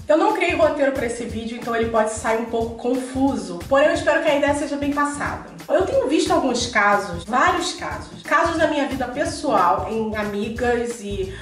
Eu não criei roteiro para esse vídeo, então ele pode sair um pouco confuso, porém eu espero que a ideia seja bem passada. Eu tenho visto alguns casos, vários casos da minha vida pessoal, em amigas e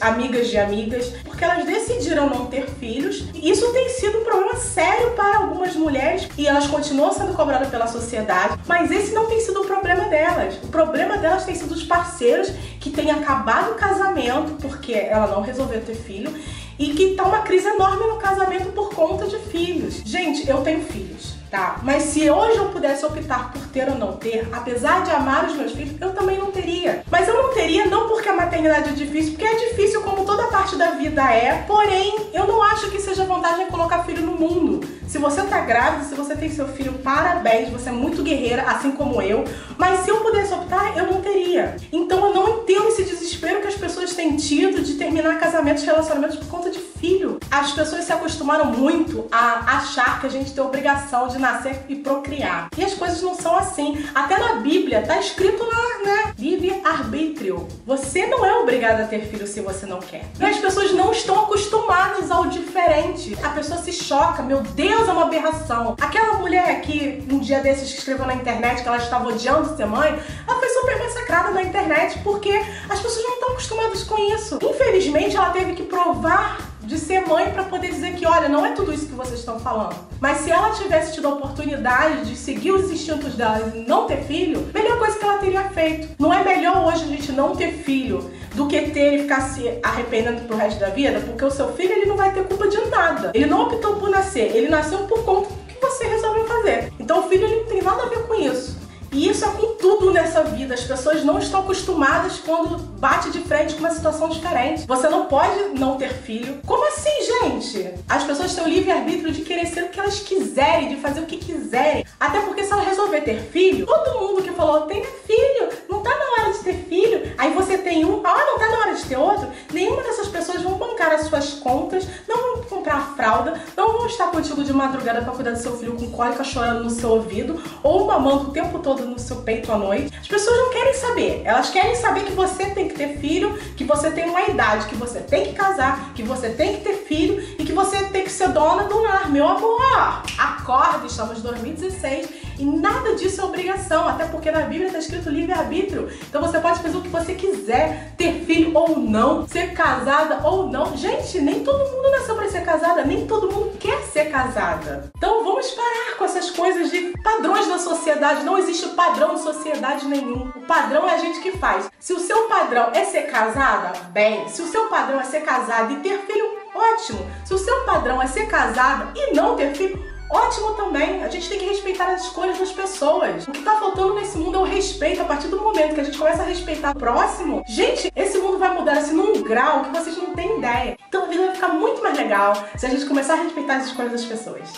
amigas de amigas, porque elas decidiram não ter filhos. E isso tem sido um problema sério para algumas mulheres e elas continuam sendo cobradas pela sociedade, mas esse não tem sido o problema delas. O problema delas tem sido os parceiros que têm acabado o casamento porque ela não resolveu ter filho e que tá uma crise enorme no casamento por conta de filhos. Gente, eu tenho filhos, tá? Mas se hoje eu pudesse optar por ter ou não ter, apesar de amar os meus filhos, eu também não teria. Mas eu não teria não porque a maternidade é difícil, porque é difícil como toda parte da vida é, porém, eu não acho que seja vantagem colocar filho no mundo. Se você tá grávida, se você tem seu filho, parabéns, você é muito guerreira, assim como eu. Mas se eu pudesse optar, eu não teria. Então eu não entendo esse desespero que as pessoas têm tido de terminar casamentos e relacionamentos por conta de filho. As pessoas se acostumaram muito a achar que a gente tem a obrigação de nascer e procriar. E as coisas não são assim. Até na Bíblia tá escrito lá, né? Livre-arbítrio. Você não é obrigada a ter filho se você não quer. E as pessoas não estão acostumadas ao diferente. A pessoa se choca, meu Deus, é uma aberração. Aquela mulher que um dia desses que escreveu na internet que ela estava odiando ser mãe, ela foi super massacrada na internet porque as pessoas não estão acostumadas com isso. Infelizmente, ela teve que provar de ser mãe para poder dizer que, olha, não é tudo isso que vocês estão falando. Mas se ela tivesse tido a oportunidade de seguir os instintos dela e não ter filho, melhor coisa que ela teria feito. Não é melhor hoje a gente não ter filho do que ter e ficar se arrependendo pro resto da vida? Porque o seu filho, ele não vai ter culpa de nada. Ele não optou por nascer, ele nasceu por conta do que você resolveu fazer. Então o filho, ele não tem nada a ver com isso. E isso é com tudo nessa vida. As pessoas não estão acostumadas quando bate de frente com uma situação diferente. Você não pode não ter filho. Como assim, gente? As pessoas têm o livre-arbítrio de querer ser o que elas quiserem, de fazer o que quiserem. Até porque se ela resolver ter filho, todo mundo que falou, tenha filho, não tá na hora de ter filho. Aí você tem um, não tá na hora de ter outro. Nenhuma dessas pessoas vão bancar as suas contas, não vão comprar a fralda, não vão estar contigo de madrugada pra cuidar do seu filho com cólica chorando no seu ouvido, ou mamando o tempo todo no seu peito à noite. As pessoas não querem saber. Elas querem saber que você tem que ter filho, que você tem uma idade, que você tem que casar, que você tem que ter filho e que você tem que ser dona do lar. Meu amor, acorda, estamos em 2016 e nada disso é obrigação, até porque na Bíblia está escrito livre-arbítrio. Então você pode fazer o que você quiser, ter filho ou não, ser casada ou não. Gente, nem todo mundo nasceu para ser casada, nem todo mundo quer ser casada. Então vamos parar com essas coisas de padrões da sociedade. Não existe padrão de sociedade nenhum. O padrão é a gente que faz. Se o seu padrão é ser casada, bem. Se o seu padrão é ser casada e ter filho, ótimo. Se o seu padrão é ser casada e não ter filho, ótimo também. A gente tem que respeitar as escolhas das pessoas. O que tá faltando nesse mundo é o respeito. A partir do momento que a gente começa a respeitar o próximo, gente, esse mundo vai mudar assim num grau que vocês não têm ideia. Então a vida vai ficar muito mais legal se a gente começar a respeitar as escolhas das pessoas.